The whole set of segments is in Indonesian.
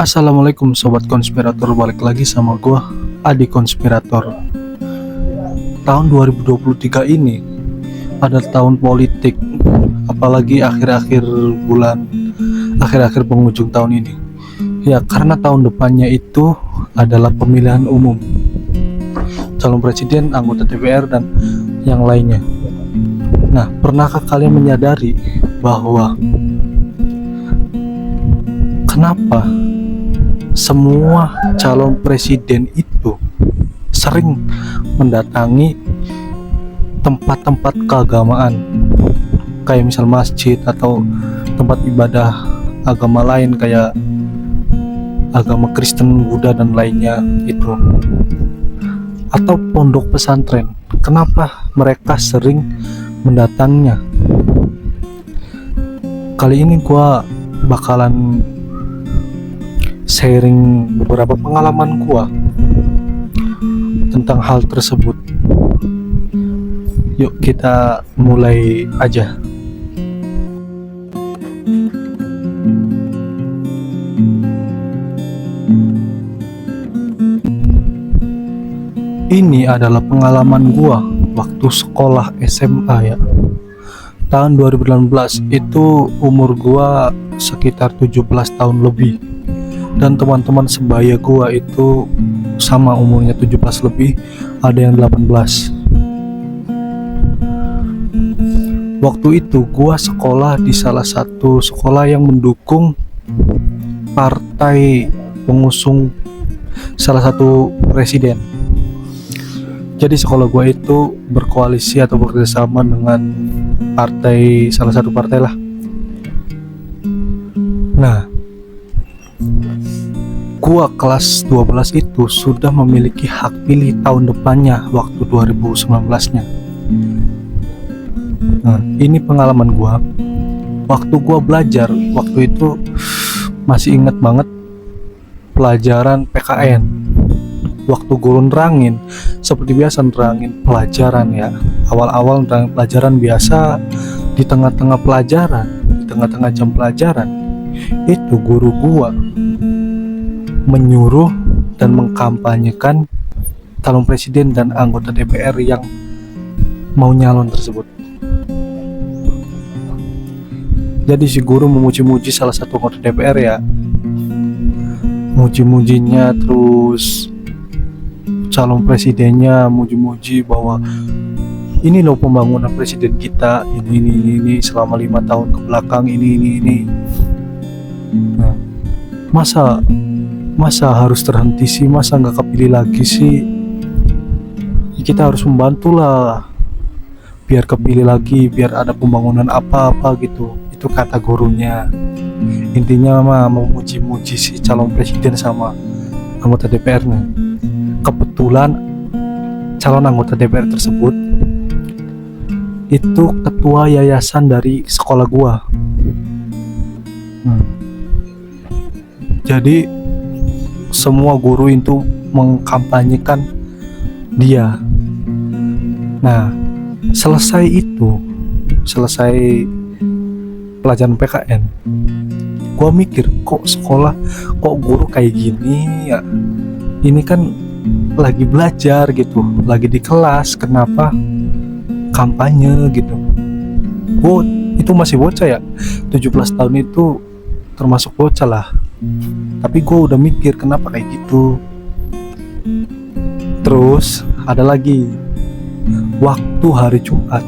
Assalamualaikum sobat konspirator, balik lagi sama gua Adi Konspirator. Tahun 2023 ini adalah tahun politik, apalagi akhir-akhir bulan, akhir-akhir penghujung tahun ini. Ya, karena tahun depannya itu adalah pemilihan umum calon presiden, anggota DPR, dan yang lainnya. Nah, pernahkah kalian menyadari bahwa kenapa semua calon presiden itu sering mendatangi tempat-tempat keagamaan, kayak misal masjid atau tempat ibadah agama lain kayak agama Kristen, Buddha, dan lainnya itu, atau pondok pesantren? Kenapa mereka sering mendatanginya? Kali ini gua bakalan sharing beberapa pengalaman gua tentang hal tersebut. Yuk kita mulai aja. Ini adalah pengalaman gua waktu sekolah SMA ya. Tahun 2018 itu umur gua sekitar 17 tahun lebih. Dan teman-teman sebaya gua itu sama umurnya 17 lebih, ada yang 18. Waktu itu gua sekolah di salah satu sekolah yang mendukung partai pengusung salah satu presiden. Jadi sekolah gua itu berkoalisi atau bekerjasama dengan partai, salah satu partai lah. Nah, gua kelas 12 itu sudah memiliki hak pilih tahun depannya waktu 2019-nya. Nah, ini pengalaman gua. Waktu gua belajar, waktu itu masih ingat banget pelajaran PKN. Waktu guru nerangin, seperti biasa nerangin pelajaran ya. Awal-awal nerangin pelajaran biasa, di tengah-tengah pelajaran, di tengah-tengah jam pelajaran, itu guru gua menyuruh dan mengkampanyekan calon presiden dan anggota DPR yang mau nyalon tersebut. Jadi si guru memuji-muji salah satu anggota DPR ya, muji-mujinya, terus calon presidennya muji-muji bahwa ini loh pembangunan presiden kita, ini selama 5 tahun ke belakang, ini. Nah, masa harus terhenti sih, masa nggak kepilih lagi sih? Kita harus membantu lah biar kepilih lagi, biar ada pembangunan apa-apa gitu. Itu kata gurunya. Intinya mah memuji-muji si calon presiden sama anggota DPR-nya. Kebetulan calon anggota DPR tersebut itu ketua yayasan dari sekolah gua. Jadi semua guru itu mengkampanyekan dia. Nah, selesai pelajaran PKN, gua mikir, kok sekolah, kok guru kayak gini ya? Ini kan lagi belajar gitu, lagi di kelas, kenapa kampanye gitu? Gua itu masih bocah ya, 17 tahun itu termasuk bocah lah. Tapi gue udah mikir kenapa kayak gitu. Terus ada lagi waktu hari Jumat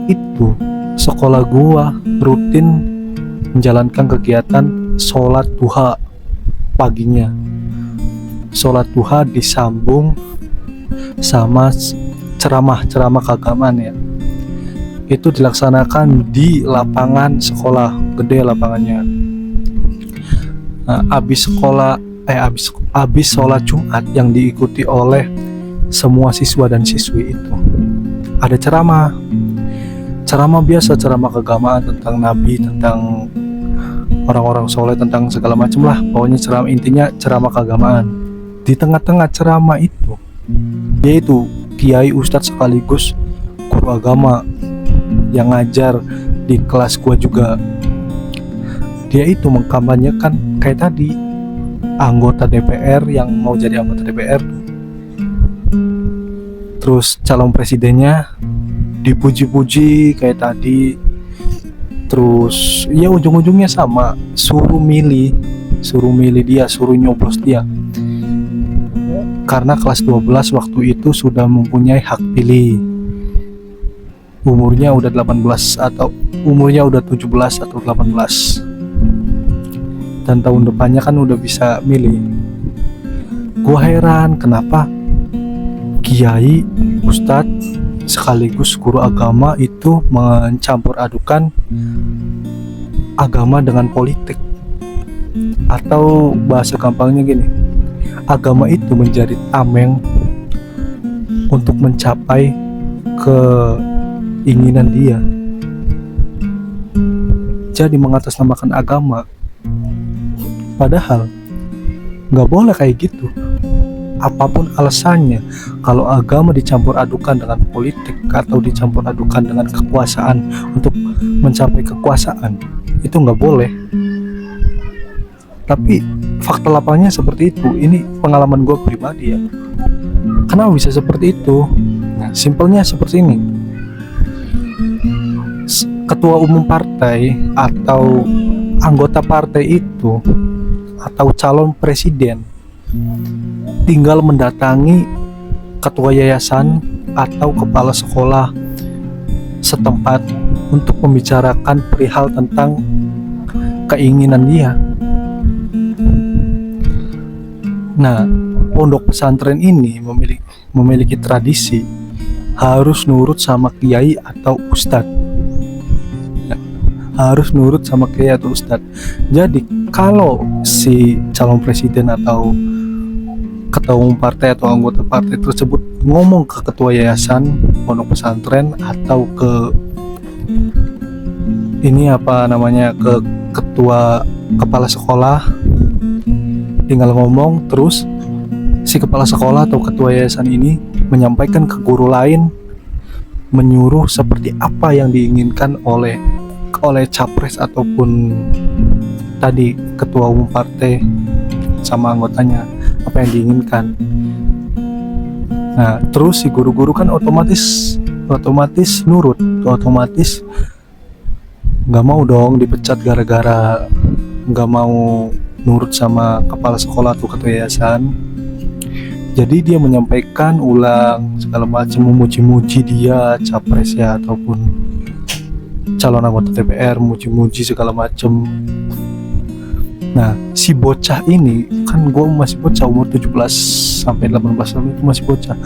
itu sekolah gua rutin menjalankan kegiatan sholat duha paginya. Sholat duha disambung sama ceramah keagamaan ya. Itu dilaksanakan di lapangan sekolah, gede lapangannya. Nah, abis sholat Jumat yang diikuti oleh semua siswa dan siswi itu ada ceramah biasa, ceramah keagamaan tentang Nabi, tentang orang-orang soleh, tentang segala macam lah. Pokoknya intinya ceramah keagamaan. Di tengah-tengah ceramah itu, yaitu kiai, ustadz sekaligus guru agama yang ngajar di kelas gua juga dia itu mengkampanyekan kayak tadi anggota DPR yang mau jadi anggota DPR, terus calon presidennya dipuji-puji kayak tadi, terus ya ujung-ujungnya sama, suruh milih dia, suruh nyoblos dia, karena kelas 12 waktu itu sudah mempunyai hak pilih, umurnya udah 18 atau umurnya udah 17 atau 18, dan tahun depannya kan udah bisa milih. Gua heran kenapa kiai, ustadz sekaligus guru agama itu mencampur adukan agama dengan politik, atau bahasa gampangnya gini, agama itu menjadi tameng untuk mencapai keinginan dia. Jadi mengatasnamakan agama, padahal nggak boleh kayak gitu. Apapun alasannya, kalau agama dicampur adukan dengan politik atau dicampur adukan dengan kekuasaan untuk mencapai kekuasaan, itu nggak boleh. Tapi fakta lapangnya seperti itu. Ini pengalaman gue pribadi ya. Kenapa bisa seperti itu? Nah, simpelnya seperti ini. Ketua umum partai atau anggota partai itu atau calon presiden tinggal mendatangi ketua yayasan atau kepala sekolah setempat untuk membicarakan perihal tentang keinginan dia. Nah, pondok pesantren ini memiliki tradisi harus nurut sama kiai atau ustadz. Harus nurut sama kiai atau ustadz. Jadi kalau si calon presiden atau ketua umum partai atau anggota partai tersebut ngomong ke ketua yayasan, pondok pesantren, atau ke ke ketua kepala sekolah, tinggal ngomong, terus si kepala sekolah atau ketua yayasan ini menyampaikan ke guru lain, menyuruh seperti apa yang diinginkan oleh capres ataupun tadi ketua umum partai sama anggotanya, apa yang diinginkan. Nah, terus si guru-guru kan otomatis nurut, otomatis nggak mau dong dipecat gara-gara nggak mau nurut sama kepala sekolah atau ketua yayasan. Jadi dia menyampaikan ulang segala macam, memuji-muji dia capres ya ataupun calon anggota DPR, muji-muji segala macam. Nah, si bocah ini kan, gue masih bocah, umur 17 sampai 18 tahun itu masih bocah.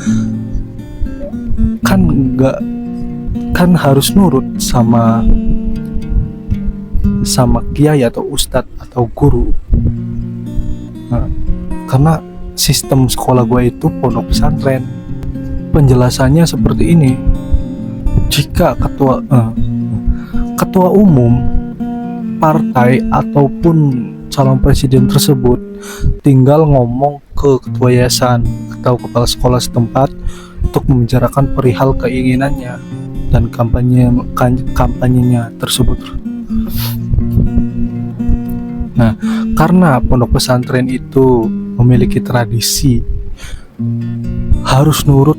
Kan harus nurut sama kiai atau ustadz atau guru. Nah, karena sistem sekolah gue itu pondok pesantren. Penjelasannya seperti ini. Jika ketua umum partai ataupun calon presiden tersebut tinggal ngomong ke ketua yayasan atau kepala sekolah setempat untuk membicarakan perihal keinginannya dan kampanyenya tersebut. Nah, karena pondok pesantren itu memiliki tradisi harus nurut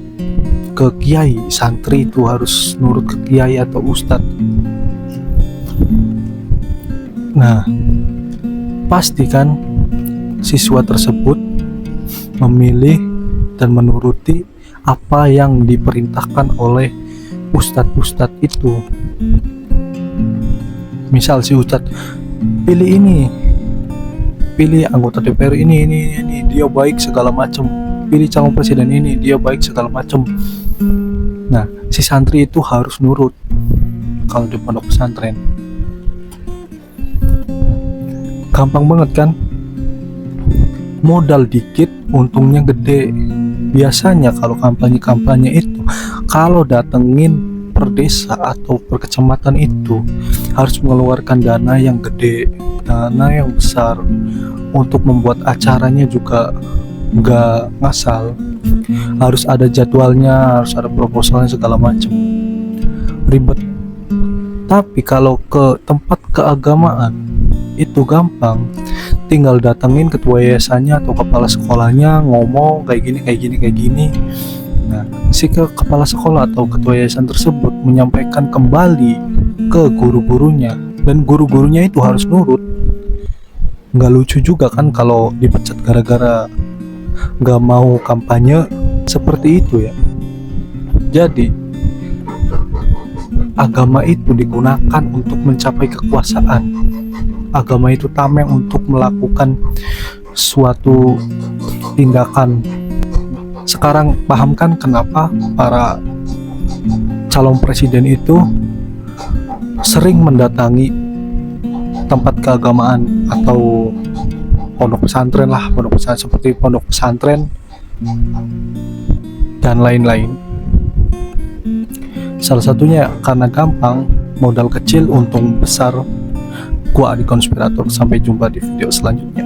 ke kiai, santri itu harus nurut ke kiai atau ustadz. Nah, pastikan siswa tersebut memilih dan menuruti apa yang diperintahkan oleh ustadz-ustadz itu. Misal si ustadz, pilih anggota DPR ini, dia baik segala macam, pilih calon presiden ini, dia baik segala macam. Nah, si santri itu harus nurut kalau di pondok pesantren. Gampang banget kan? Modal dikit, untungnya gede. Biasanya kalau kampanye itu, kalau datengin per desa atau per kecamatan itu harus mengeluarkan dana yang gede, dana yang besar. Untuk membuat acaranya juga nggak ngasal, harus ada jadwalnya, harus ada proposalnya segala macam, ribet. Tapi kalau ke tempat keagamaan, itu gampang, tinggal datengin ketua yayasannya atau kepala sekolahnya, ngomong kayak gini kayak gini kayak gini. Nah, si kepala sekolah atau ketua yayasan tersebut menyampaikan kembali ke guru-gurunya, dan guru-gurunya itu harus nurut. Nggak lucu juga kan kalau dipecat gara-gara nggak mau kampanye seperti itu ya. Jadi agama itu digunakan untuk mencapai kekuasaan. Agama itu tameng untuk melakukan suatu tindakan. Sekarang paham kan kenapa para calon presiden itu sering mendatangi tempat keagamaan atau pondok pesantren lah, pondok pesantren seperti pondok pesantren dan lain-lain. Salah satunya karena gampang, modal kecil untung besar. Gua Adi Konspirator, sampai jumpa di video selanjutnya.